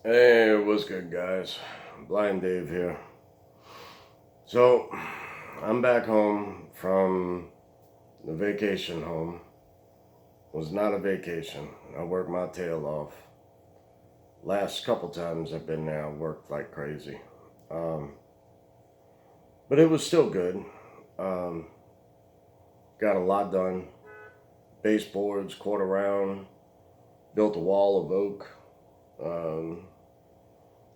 Hey, what's good, guys? Blind Dave here. So, I'm back home from the vacation home. Was not a vacation. I worked my tail off. Last couple times I've been there, I worked like crazy. Um, but it was still good. Um, got a lot done. Baseboards, quarter round, built a wall of oak, um,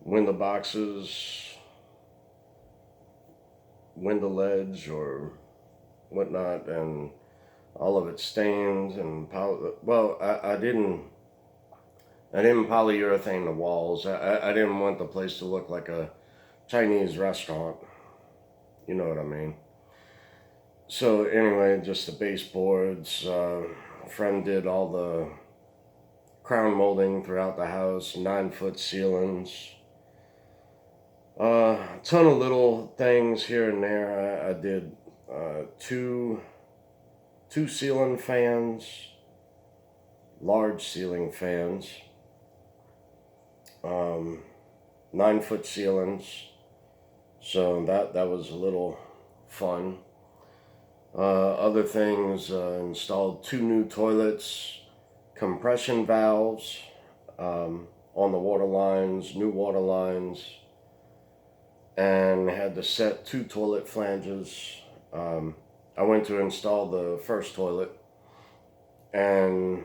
window boxes, window ledge, or whatnot, and all of it stained and well, I didn't polyurethane the walls. I didn't want the place to look like a Chinese restaurant. You know what I mean? So anyway, just the baseboards. A friend did all the crown molding throughout the house, 9-foot ceilings. A ton of little things here and there. I did two ceiling fans, large ceiling fans, um, 9-foot ceilings. So that was a little fun. Other things, installed 2 new toilets, compression valves on the water lines, new water lines, and had to set 2 toilet flanges. I went to install the first toilet and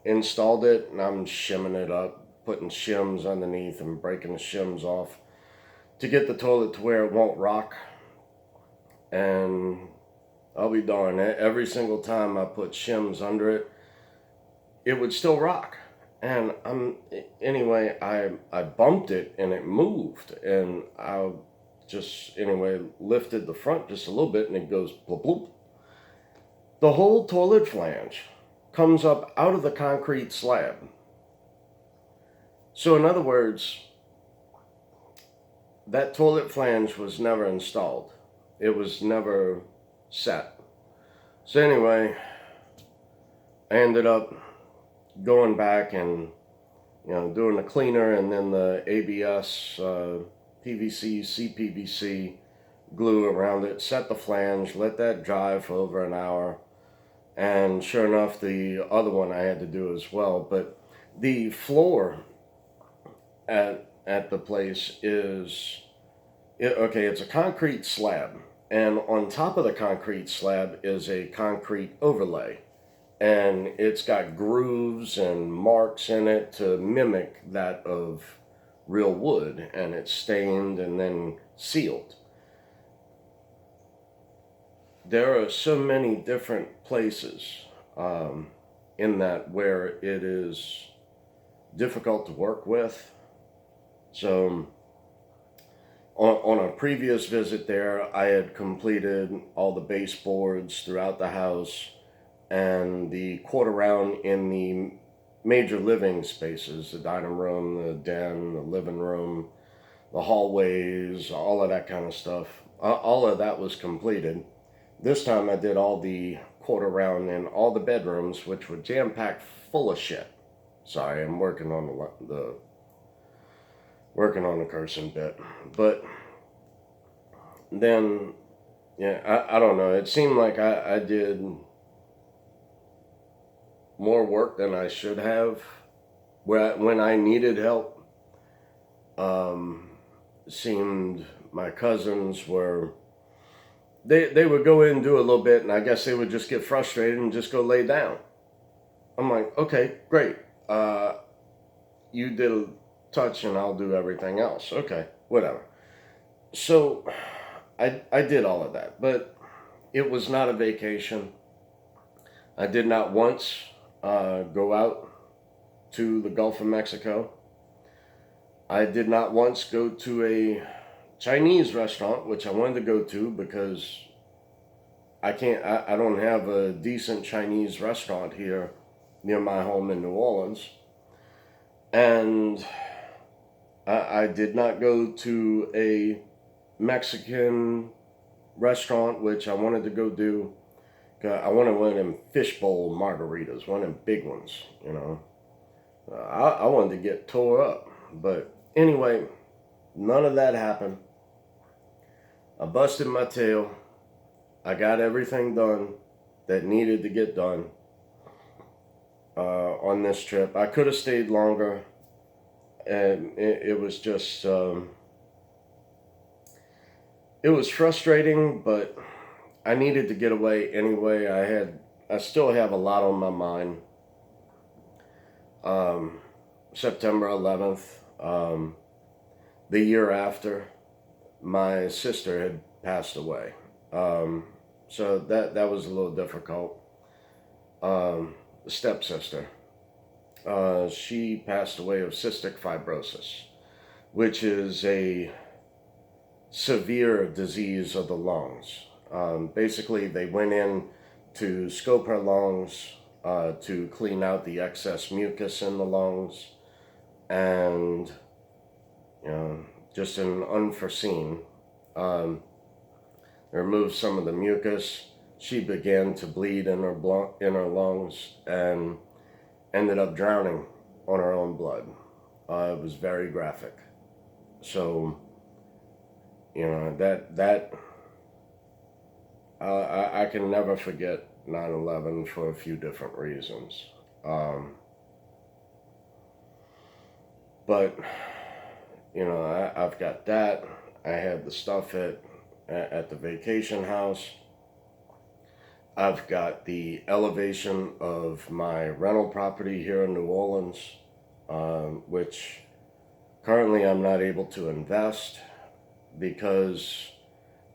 installed it, and I'm shimming it up, putting shims underneath and breaking the shims off to get the toilet to where it won't rock. And I'll be darned, every single time I put shims under it, it would still rock. And anyway, I bumped it and it moved, and I just anyway lifted the front just a little bit, and it goes bloop bloop. The whole toilet flange comes up out of the concrete slab. So in other words, that toilet flange was never installed. It was never set. So anyway, I ended up going back and doing the cleaner and then the ABS, PVC, CPVC glue around it, set the flange, let that dry for over an hour, and sure enough, the other one I had to do as well. But the floor at the place it's a concrete slab, and on top of the concrete slab is a concrete overlay, and it's got grooves and marks in it to mimic that of real wood, and it's stained and then sealed. There are so many different places in that where it is difficult to work with. So on a previous visit there, I had completed all the baseboards throughout the house and the quarter round in the major living spaces, the dining room, the den, the living room, the hallways, all of that kind of stuff. All of that was completed. This time I did all the quarter round in all the bedrooms, which were jam packed full of shit. Sorry, I'm working on the cursing bit, but then I don't know. It seemed like I did more work than I should have. When I needed help, seemed my cousins were they would go in and do a little bit, and I guess they would just get frustrated and just go lay down. I'm like, okay, great. You did a touch, and I'll do everything else. Okay, whatever. So I did all of that, but it was not a vacation. I did not once go out to the Gulf of Mexico. I did not once go to a Chinese restaurant, which I wanted to go to because I don't have a decent Chinese restaurant here near my home in New Orleans. And I did not go to a Mexican restaurant, which I wanted to go do. I wanted one of them fishbowl margaritas, one of them big ones, I wanted to get tore up. But anyway, none of that happened. I busted my tail. I got everything done that needed to get done on this trip. I could have stayed longer, and it was just it was frustrating, but I needed to get away anyway. I still have a lot on my mind. September 11th, the year after, my sister had passed away. So that was a little difficult. Stepsister. She passed away of cystic fibrosis, which is a severe disease of the lungs. Basically, they went in to scope her lungs to clean out the excess mucus in the lungs, and just an unforeseen. Removed some of the mucus. She began to bleed in her lungs and ended up drowning on her own blood. It was very graphic. So, I can never forget 9/11 for a few different reasons. But I've got that. I had the stuff at the vacation house. I've got the elevation of my rental property here in New Orleans, which currently I'm not able to invest because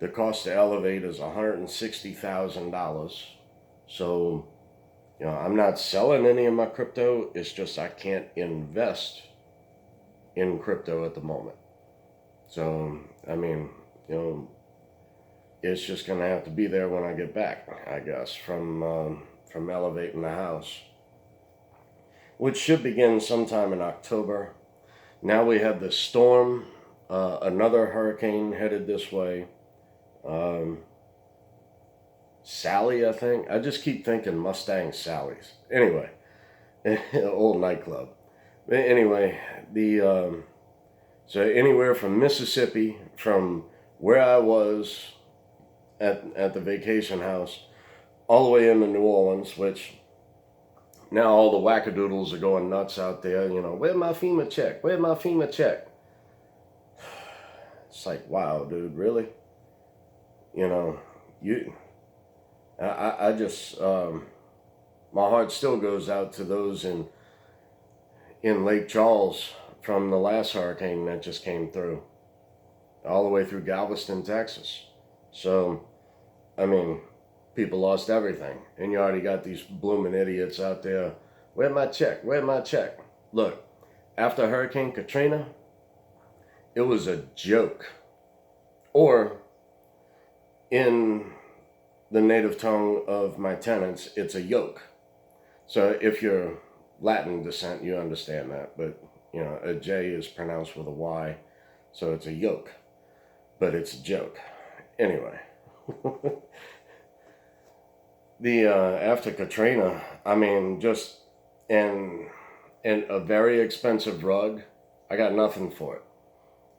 the cost to elevate is $160,000. So, I'm not selling any of my crypto. It's just I can't invest in crypto at the moment. So, it's just going to have to be there when I get back, I guess, from elevating the house, which should begin sometime in October. Now we have the storm, another hurricane headed this way. Sally, I think. I just keep thinking Mustang Sally's. Anyway, old nightclub. Anyway, so anywhere from Mississippi, from where I was at the vacation house, all the way into New Orleans, which now all the wackadoodles are going nuts out there. Where's my FEMA check? Where's my FEMA check? It's like, wow, dude, really? I just, my heart still goes out to those in Lake Charles from the last hurricane that just came through, all the way through Galveston, Texas. So, people lost everything, and you already got these blooming idiots out there. Where's my check? Where's my check? Look, after Hurricane Katrina, it was a joke. Or, in the native tongue of my tenants, it's a yoke. So if you're Latin descent, you understand that. But, a J is pronounced with a Y, so it's a yoke. But it's a joke. Anyway. After Katrina, just and a very expensive rug, I got nothing for it.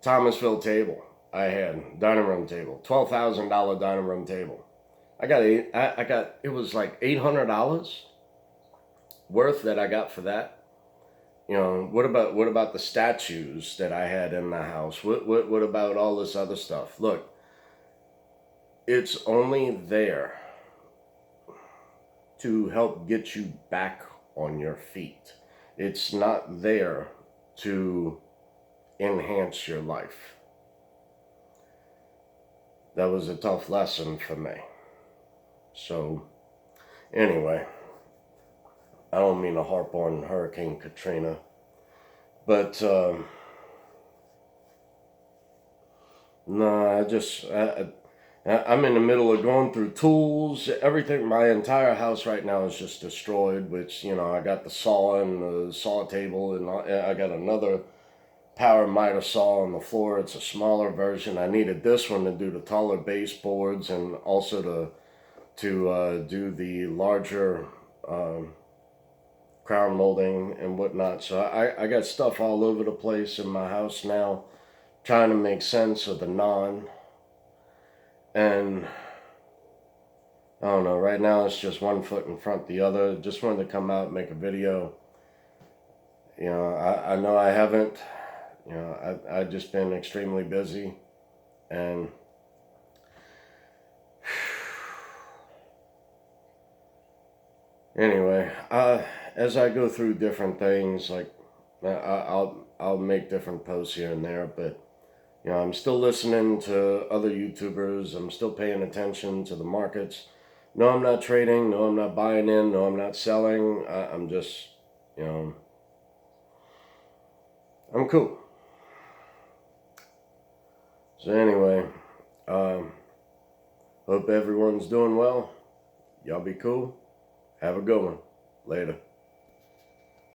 Thomasville table, I had dining room table, $12,000 dining room table. I got it was like $800 worth that I got for that. What about the statues that I had in the house? What about all this other stuff? Look, it's only there to help get you back on your feet. It's not there to enhance your life. That was a tough lesson for me. So, anyway, I don't mean to harp on Hurricane Katrina, but I'm in the middle of going through tools. Everything, my entire house right now is just destroyed, which, I got the saw and the saw table, and I got another power miter saw on the floor. It's a smaller version. I needed this one to do the taller baseboards and also to do the larger crown molding and whatnot. So I got stuff all over the place in my house now, trying to make sense of the non. And I don't know, right now it's just one foot in front of the other. Just wanted to come out and make a video. You know, I know I haven't, you know, I've just been extremely busy. And anyway, as I go through different things, like I'll make different posts here and there, but you know, I'm still listening to other YouTubers. I'm still paying attention to the markets. No, I'm not trading. No, I'm not buying in. No, I'm not selling. I'm just, you know, I'm cool. So anyway, hope everyone's doing well. Y'all be cool. Have a good one. Later.